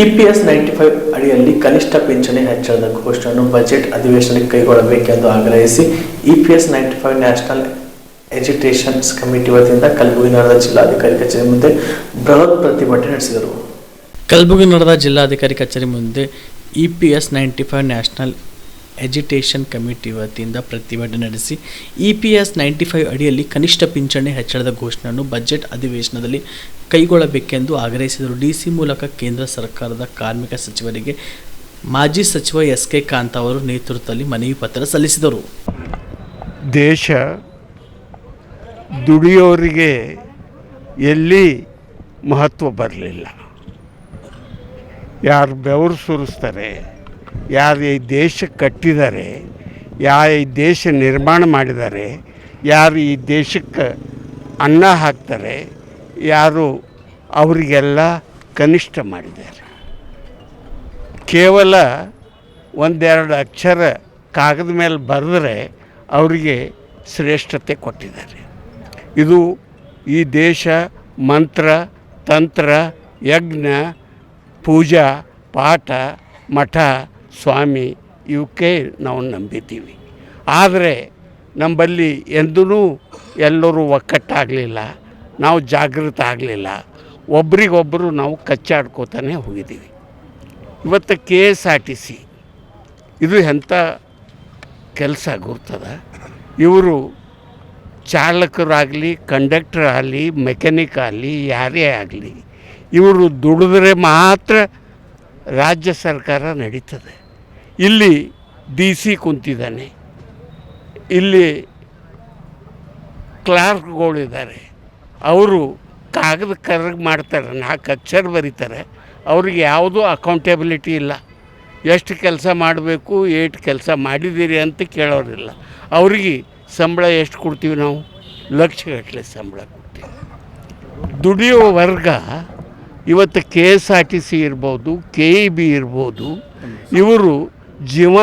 EPS 95 ಅಡಿಯಲ್ಲಿ ಕನಿಷ್ಠ ಪಿಂಚಣಿ ಹೆಚ್ಚಳದ ಘೋಷಣೆಯನ್ನು ಬಜೆಟ್ ಅಧಿವೇಶನದಲ್ಲಿ ಕೈಗೊಳ್ಳಬೇಕೆಂದು ಆಗ್ರಹಿಸಿ EPS 95 ನ್ಯಾಷನಲ್ ಎಜುಕೇಷನ್ ಕಮಿಟಿ ವತಿಯಿಂದ ಕಲಬುರಗಿ ನಗರದ ಜಿಲ್ಲಾಧಿಕಾರಿ ಕಚೇರಿ ಮುಂದೆ ಬೃಹತ್ ಪ್ರತಿಭಟನೆ ನಡೆಸಿದರು. ಕಲಬುರಗಿ ನಗರದ ಜಿಲ್ಲಾಧಿಕಾರಿ ಕಚೇರಿ ಮುಂದೆ EPS 95 ನ್ಯಾಷನಲ್ ಎಜುಕೇಷನ್ ಕಮಿಟಿ ವತಿಯಿಂದ ಪ್ರತಿಭಟನೆ ನಡೆಸಿ EPS 95 ಅಡಿಯಲ್ಲಿ ಕನಿಷ್ಠ ಪಿಂಚಣಿ ಹೆಚ್ಚಳದ ಘೋಷಣೆಯನ್ನು ಬಜೆಟ್ ಅಧಿವೇಶನದಲ್ಲಿ ಕೈಗೊಳ್ಳಬೇಕೆಂದು ಆಗ್ರಹಿಸಿದರು. DC ಮೂಲಕ ಕೇಂದ್ರ ಸರ್ಕಾರದ ಕಾರ್ಮಿಕ ಸಚಿವರಿಗೆ ಮಾಜಿ ಸಚಿವ SK ಕಾಂತ್ ಅವರು ನೇತೃತ್ವದಲ್ಲಿ ಮನವಿ ಪತ್ರ ಸಲ್ಲಿಸಿದರು. ದೇಶ ದುಡಿಯೋರಿಗೆ ಎಲ್ಲಿ ಮಹತ್ವ ಬರಲಿಲ್ಲ. ಯಾರು ಬೆವರು ಸುರಿಸ್ತಾರೆ, ಯಾರು ಈ ದೇಶ ಕಟ್ಟಿದ್ದಾರೆ, ಯಾರು ಈ ದೇಶ ನಿರ್ಮಾಣ ಮಾಡಿದ್ದಾರೆ, ಯಾರು ಈ ದೇಶಕ್ಕೆ ಅನ್ನ ಹಾಕ್ತಾರೆ, ಯಾರು ಅವರಿಗೆಲ್ಲ ಕನಿಷ್ಠ ಮಾಡಿದ್ದಾರೆ. ಕೇವಲ ಒಂದೆರಡು ಅಕ್ಷರ ಕಾಗದ ಮೇಲೆ ಬರೆದರೆ ಅವರಿಗೆ ಶ್ರೇಷ್ಠತೆ ಕೊಟ್ಟಿದ್ದಾರೆ. ಇದು ಈ ದೇಶ ಮಂತ್ರ ತಂತ್ರ ಯಜ್ಞ ಪೂಜಾ ಪಾಠ ಮಠ ಸ್ವಾಮಿ ಇವಕ್ಕೆ ನಾವು ನಂಬಿದ್ದೀವಿ. ಆದರೆ ನಮ್ಮಲ್ಲಿ ಎಂದೂ ಎಲ್ಲರೂ ಒಕ್ಕಟ್ಟಾಗಲಿಲ್ಲ, ನಾವು ಜಾಗೃತ ಆಗಲಿಲ್ಲ, ಒಬ್ರಿಗೊಬ್ಬರು ನಾವು ಕಚ್ಚಾಡ್ಕೋತಾನೆ ಹೋಗಿದ್ದೀವಿ. ಇವತ್ತು KSRTC ಇದು ಎಂಥ ಕೆಲಸ ಗುರ್ತದ. ಇವರು ಚಾಲಕರಾಗಲಿ ಕಂಡಕ್ಟರ್ ಆಗಲಿ ಮೆಕ್ಯಾನಿಕ್ ಆಗಲಿ ಯಾರೇ ಆಗಲಿ ಇವರು ದುಡಿದ್ರೆ ಮಾತ್ರ ರಾಜ್ಯ ಸರ್ಕಾರ ನಡೀತದೆ. ಇಲ್ಲಿ DC ಕುಂತಿದ್ದಾನೆ, ಇಲ್ಲಿ ಕ್ಲಾರ್ಕ್ಗಳಿದ್ದಾರೆ, ಅವರು ಕಾಗದ ಕರ್ರಗೆ ಮಾಡ್ತಾರೆ, 4 ಅಕ್ಷರ ಬರೀತಾರೆ, ಅವ್ರಿಗೆ ಯಾವುದೂ ಅಕೌಂಟೆಬಿಲಿಟಿ ಇಲ್ಲ. ಎಷ್ಟು ಕೆಲಸ ಮಾಡಬೇಕು, ಎಷ್ಟು ಕೆಲಸ ಮಾಡಿದ್ದೀರಿ ಅಂತ ಕೇಳೋರಿಲ್ಲ. ಅವ್ರಿಗೆ ಸಂಬಳ ಎಷ್ಟು ಕೊಡ್ತೀವಿ ನಾವು? ಲಕ್ಷಗಟ್ಟಲೆ ಸಂಬಳ ಕೊಡ್ತೀವಿ. ದುಡಿಯೋ ವರ್ಗ ಇವತ್ತು KSRTC ಇರ್ಬೋದು, KEB ಇರ್ಬೋದು, ಇವರು ಜೀವ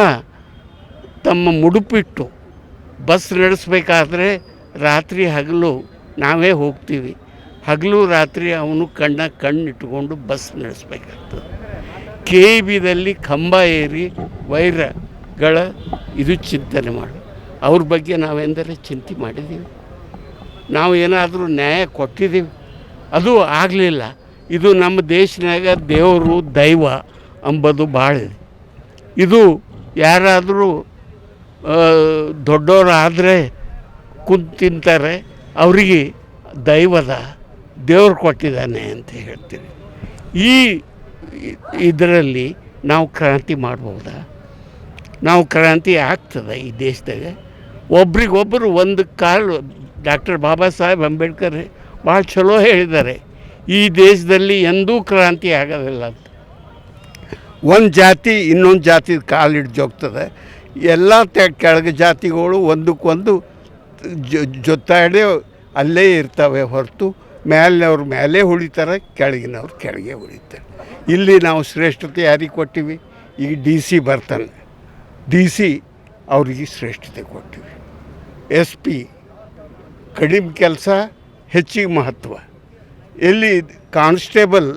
ತಮ್ಮ ಮುಡುಪಿಟ್ಟು ಬಸ್ ನಡೆಸಬೇಕಾದ್ರೆ ರಾತ್ರಿ ಹಗಲು ನಾವೇ ಹೋಗ್ತೀವಿ. ಹಗಲು ರಾತ್ರಿ ಅವನು ಕಣ್ಣಿಟ್ಕೊಂಡು ಬಸ್ ನಡೆಸಬೇಕಾಗ್ತದೆ. KEBದಲ್ಲಿ ಕಂಬ ಏರಿ ವೈರಗಳ ಇದು ಚಿಂತನೆ ಮಾಡು. ಅವ್ರ ಬಗ್ಗೆ ನಾವೆಂದರೆ ಚಿಂತೆ ಮಾಡಿದ್ದೀವಿ, ನಾವು ಏನಾದರೂ ನ್ಯಾಯ ಕೊಟ್ಟಿದ್ದೀವಿ, ಅದು ಆಗಲಿಲ್ಲ. ಇದು ನಮ್ಮ ದೇಶನಾಗ ದೇವರು ದೈವ ಅಂಬುದು ಭಾಳ ಇದೆ. ಇದು ಯಾರಾದರೂ ದೊಡ್ಡವರಾದರೆ ಕುಂತು ತಿಂತಾರೆ, ಅವರಿಗೆ ದೈವದ ದೇವ್ರು ಕೊಟ್ಟಿದ್ದಾನೆ ಅಂತ ಹೇಳ್ತೀವಿ. ಈ ಇದರಲ್ಲಿ ನಾವು ಕ್ರಾಂತಿ ಮಾಡ್ಬೋದಾ? ನಾವು ಕ್ರಾಂತಿ ಆಗ್ತದೆ ಈ ದೇಶದಾಗ. ಒಬ್ರಿಗೊಬ್ಬರು ಒಂದು ಕಾಲು ಡಾಕ್ಟರ್ ಬಾಬಾ ಸಾಹೇಬ್ ಅಂಬೇಡ್ಕರ್ ಭಾಳ ಚಲೋ ಹೇಳಿದ್ದಾರೆ, ಈ ದೇಶದಲ್ಲಿ ಎಂದೂ ಕ್ರಾಂತಿ ಆಗೋದಿಲ್ಲ ಅಂತ. ಒಂದು ಜಾತಿ ಇನ್ನೊಂದು ಜಾತಿ ಕಾಲಿಟ್ಟು ಜೋಗ್ತದೆ. ಎಲ್ಲ ಕೆಳಗೆ ಜಾತಿಗಳು ಒಂದಕ್ಕೊಂದು ಜೊತ್ತಾಡಿ ಅಲ್ಲೇ ಇರ್ತವೆ ಹೊರತು ಮೇಲಿನವ್ರು ಮೇಲೆ ಹೊಡಿತಾರೆ, ಕೆಳಗಿನವ್ರು ಕೆಳಗೆ ಹೊಡಿತಾರೆ. ಇಲ್ಲಿ ನಾವು ಶ್ರೇಷ್ಠತೆ ಯಾರಿಗೆ ಕೊಟ್ಟಿವಿ? ಈಗ DC ಬರ್ತಾನೆ, DC ಅವ್ರಿಗೆ ಶ್ರೇಷ್ಠತೆ ಕೊಟ್ಟಿವಿ. SP ಕಡಿಮೆ ಕೆಲಸ ಹೆಚ್ಚಿಗೆ ಮಹತ್ವ. ಎಲ್ಲಿ ಕಾನ್ಸ್ಟೇಬಲ್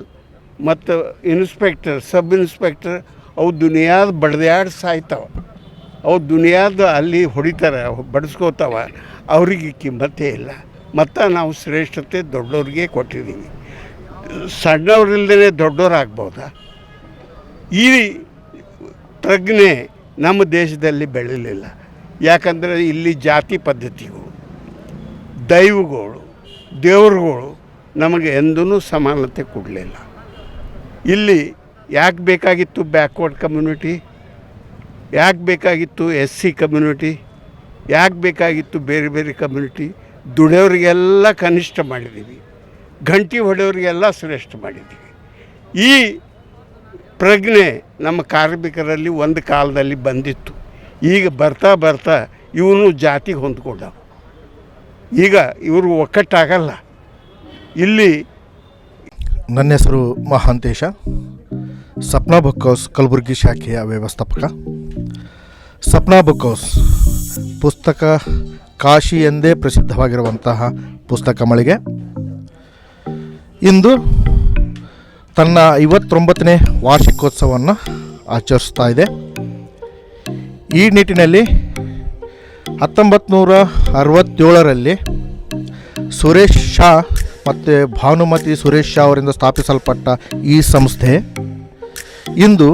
ಮತ್ತು ಇನ್ಸ್ಪೆಕ್ಟರ್ ಸಬ್ ಇನ್ಸ್ಪೆಕ್ಟರ್ ಅವು ದುನಿಯಾದ ಬಡ್ದಾಡಿ ಸಾಯ್ತಾವೆ, ಅವು ದುನಿಯಾದ ಅಲ್ಲಿ ಹೊಡಿತಾರೆ, ಬಡಿಸ್ಕೋತಾವ, ಅವ್ರಿಗೆ ಕಿಮ್ಮತ್ತೇ ಇಲ್ಲ. ಮತ್ತು ನಾವು ಶ್ರೇಷ್ಠತೆ ದೊಡ್ಡವ್ರಿಗೆ ಕೊಟ್ಟಿದ್ದೀವಿ. ಸಣ್ಣವ್ರಿಲ್ಲದೇ ದೊಡ್ಡವರಾಗ್ಬೋದಾ? ಈ ಪ್ರಜ್ಞೆ ನಮ್ಮ ದೇಶದಲ್ಲಿ ಬೆಳೀಲಿಲ್ಲ. ಯಾಕಂದರೆ ಇಲ್ಲಿ ಜಾತಿ ಪದ್ಧತಿಗಳು, ದೈವಗಳು, ದೇವ್ರುಗಳು ನಮಗೆ ಎಂದೂ ಸಮಾನತೆ ಕೊಡಲಿಲ್ಲ. ಇಲ್ಲಿ ಯಾಕೆ ಬೇಕಾಗಿತ್ತು ಬ್ಯಾಕ್ವರ್ಡ್ ಕಮ್ಯುನಿಟಿ? ಯಾಕೆ ಬೇಕಾಗಿತ್ತು SC ಕಮ್ಯುನಿಟಿ? ಯಾಕೆ ಬೇಕಾಗಿತ್ತು ಬೇರೆ ಬೇರೆ ಕಮ್ಯುನಿಟಿ? ದುಡಿಯೋರಿಗೆಲ್ಲ ಕನಿಷ್ಠ ಮಾಡಿದ್ದೀವಿ, ಗಂಟಿ ಹೊಡೆಯೋರಿಗೆಲ್ಲ ಶ್ರೇಷ್ಠ ಮಾಡಿದ್ದೀವಿ. ಈ ಪ್ರಜ್ಞೆ ನಮ್ಮ ಕಾರ್ಮಿಕರಲ್ಲಿ ಒಂದು ಕಾಲದಲ್ಲಿ ಬಂದಿತ್ತು. ಈಗ ಬರ್ತಾ ಬರ್ತಾ ಇವನು ಜಾತಿಗೆ ಹೊಂದ್ಕೊಂಡ. ಈಗ ಇವರು ಒಕ್ಕಟ್ಟಾಗಲ್ಲ. ಇಲ್ಲಿ ನನ್ನ ಹೆಸರು ಮಹಾಂತೇಶ, ಸಪ್ನಾ ಬುಕ್ ಹೌಸ್ ಕಲಬುರಗಿ ಶಾಖೆಯ ವ್ಯವಸ್ಥಾಪಕ. ಸಪ್ನಾ ಬುಕ್ ಹೌಸ್ ಪುಸ್ತಕ ಕಾಶಿ ಎಂದೇ ಪ್ರಸಿದ್ಧವಾಗಿರುವಂತಹ ಪುಸ್ತಕ ಮಳಿಗೆ. ಇಂದು ತನ್ನ 59ನೇ ವಾರ್ಷಿಕೋತ್ಸವವನ್ನು ಆಚರಿಸ್ತಾ ಇದೆ. ಈ ನಿಟ್ಟಿನಲ್ಲಿ 1967ರಲ್ಲಿ ಸುರೇಶ್ ಶಾ ಮತ್ತು ಭಾನುಮತಿ ಸುರೇಶ್ ಶಾ ಅವರಿಂದ ಸ್ಥಾಪಿಸಲ್ಪಟ್ಟ ಈ ಸಂಸ್ಥೆ ಇಂದು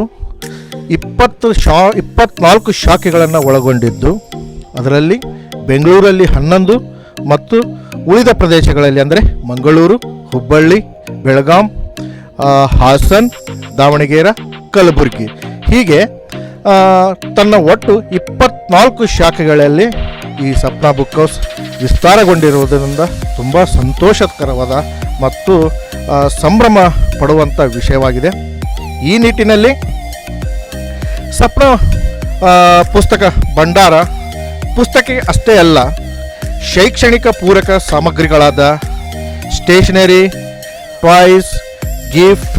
24 ಶಾಖೆಗಳನ್ನು ಒಳಗೊಂಡಿದ್ದು, ಅದರಲ್ಲಿ ಬೆಂಗಳೂರಲ್ಲಿ 11 ಮತ್ತು ಉಳಿದ ಪ್ರದೇಶಗಳಲ್ಲಿ ಅಂದರೆ ಮಂಗಳೂರು, ಹುಬ್ಬಳ್ಳಿ, ಬೆಳಗಾಂ, ಹಾಸನ್, ದಾವಣಗೆರೆ, ಕಲಬುರಗಿ ಹೀಗೆ ತನ್ನ ಒಟ್ಟು 24 ಶಾಖೆಗಳಲ್ಲಿ ಈ ಸಪ್ನಾ ಬುಕ್ ಹೌಸ್ ವಿಸ್ತಾರಗೊಂಡಿರುವುದರಿಂದ ತುಂಬ ಸಂತೋಷಕರವಾದ ಮತ್ತು ಸಂಭ್ರಮ ಪಡುವಂಥ ವಿಷಯವಾಗಿದೆ. ಈ ನಿಟ್ಟಿನಲ್ಲಿ ಸಪ್ನಾ ಪುಸ್ತಕ ಭಂಡಾರ ಪುಸ್ತಕ ಅಷ್ಟೇ ಅಲ್ಲ, ಶೈಕ್ಷಣಿಕ ಪೂರಕ ಸಾಮಗ್ರಿಗಳಾದ ಸ್ಟೇಷನರಿ, ಟಾಯ್ಸ್, ಗಿಫ್ಟ್,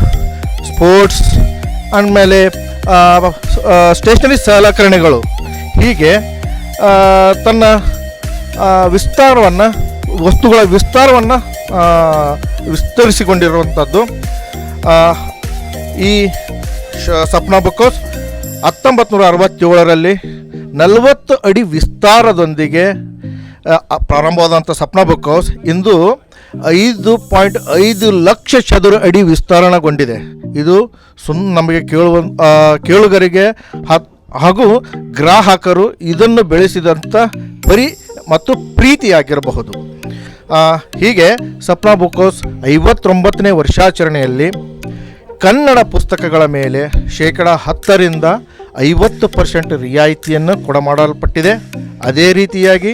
ಸ್ಪೋರ್ಟ್ಸ್, ಆಮೇಲೆ ಸ್ಟೇಷನರಿ ಸಲಕರಣೆಗಳು ಹೀಗೆ ತನ್ನ ವಸ್ತುಗಳ ವಿಸ್ತಾರವನ್ನು ವಿಸ್ತರಿಸಿಕೊಂಡಿರುವಂಥದ್ದು. ಈ ಸಪ್ನಾ ಬುಕ್ ಹೌಸ್ 1967ರಲ್ಲಿ 40 ಅಡಿ ವಿಸ್ತಾರದೊಂದಿಗೆ ಪ್ರಾರಂಭವಾದಂಥ ಸಪ್ನಾ ಬುಕ್ ಹೌಸ್ ಇಂದು 5.5 ಲಕ್ಷ ಚದುರ ಅಡಿ ವಿಸ್ತರಣೆಗೊಂಡಿದೆ. ಇದು ನಮಗೆ ಕೇಳುಗರಿಗೆ ಹಾಗೂ ಗ್ರಾಹಕರು ಇದನ್ನು ಬೆಳೆಸಿದಂಥ ಮತ್ತು ಪ್ರೀತಿಯಾಗಿರಬಹುದು. ಹೀಗೆ ಸಪ್ನಾ ಬುಕ್ ಹೌಸ್ 59ನೇ ವರ್ಷಾಚರಣೆಯಲ್ಲಿ ಕನ್ನಡ ಪುಸ್ತಕಗಳ ಮೇಲೆ 10% 50% ರಿಯಾಯಿತಿಯನ್ನು ಕೊಡಮಾಡಲ್ಪಟ್ಟಿದೆ. ಅದೇ ರೀತಿಯಾಗಿ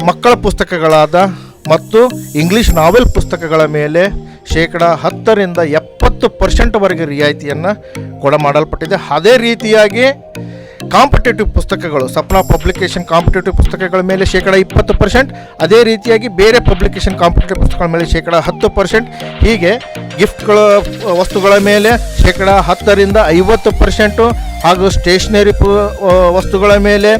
ಮಕ್ಕಳ ಪುಸ್ತಕಗಳಾದ ಮತ್ತು ಇಂಗ್ಲೀಷ್ ನಾವೆಲ್ ಪುಸ್ತಕಗಳ ಮೇಲೆ 10% 70% ರಿಯಾಯಿತಿಯನ್ನು ಕೊಡಮಾಡಲ್ಪಟ್ಟಿದೆ. ಅದೇ ರೀತಿಯಾಗಿ ಕಾಂಪಿಟೇಟಿವ್ ಪುಸ್ತಕಗಳು, ಸಪ್ನಾ ಪಬ್ಲಿಕೇಶನ್ ಕಾಂಪಿಟೇಟಿವ್ ಪುಸ್ತಕಗಳ ಮೇಲೆ 20%, ಅದೇ ರೀತಿಯಾಗಿ ಬೇರೆ ಪಬ್ಲಿಕೇಶನ್ ಕಾಂಪಿಟೇಟಿವ್ ಪುಸ್ತಕಗಳ ಮೇಲೆ 10%, ಹೀಗೆ ಗಿಫ್ಟ್ಗಳ ವಸ್ತುಗಳ ಮೇಲೆ 10% 50%, ಹಾಗೂ ಸ್ಟೇಷನರಿ ವಸ್ತುಗಳ ಮೇಲೆ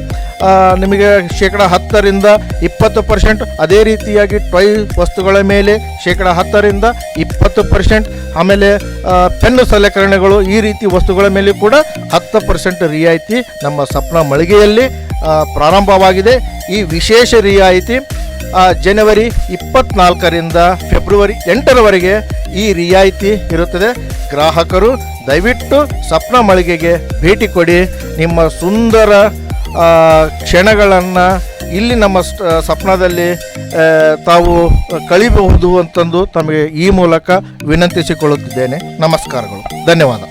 ನಿಮಗೆ 10% 20%, ಅದೇ ರೀತಿಯಾಗಿ ಟಾಯ್ ವಸ್ತುಗಳ ಮೇಲೆ 10% 20%, ಆಮೇಲೆ ಪೆನ್ನು ಸಲಕರಣೆಗಳು ಈ ರೀತಿ ವಸ್ತುಗಳ ಮೇಲೆ ಕೂಡ 10% ರಿಯಾಯಿತಿ ನಮ್ಮ ಸಪ್ನಾ ಮಳಿಗೆಯಲ್ಲಿ ಪ್ರಾರಂಭವಾಗಿದೆ. ಈ ವಿಶೇಷ ರಿಯಾಯಿತಿ ಜನವರಿ 24ರಿಂದ ಫೆಬ್ರವರಿ 8ರವರೆಗೆ ಈ ರಿಯಾಯಿತಿ ಇರುತ್ತದೆ. ಗ್ರಾಹಕರು ದಯವಿಟ್ಟು ಸಪ್ನಾ ಮಳಿಗೆಗೆ ಭೇಟಿ ಕೊಡಿ. ನಿಮ್ಮ ಸುಂದರ ಕ್ಷಣಗಳನ್ನು ಇಲ್ಲಿ ನಮ್ಮ ಸಪ್ನಾದಲ್ಲಿ ತಾವು ಕಳಿಬಹುದು ಅಂತಂದು ತಮಗೆ ಈ ಮೂಲಕ ವಿನಂತಿಸಿಕೊಳ್ಳುತ್ತಿದ್ದೇನೆ. ನಮಸ್ಕಾರಗಳು, ಧನ್ಯವಾದ.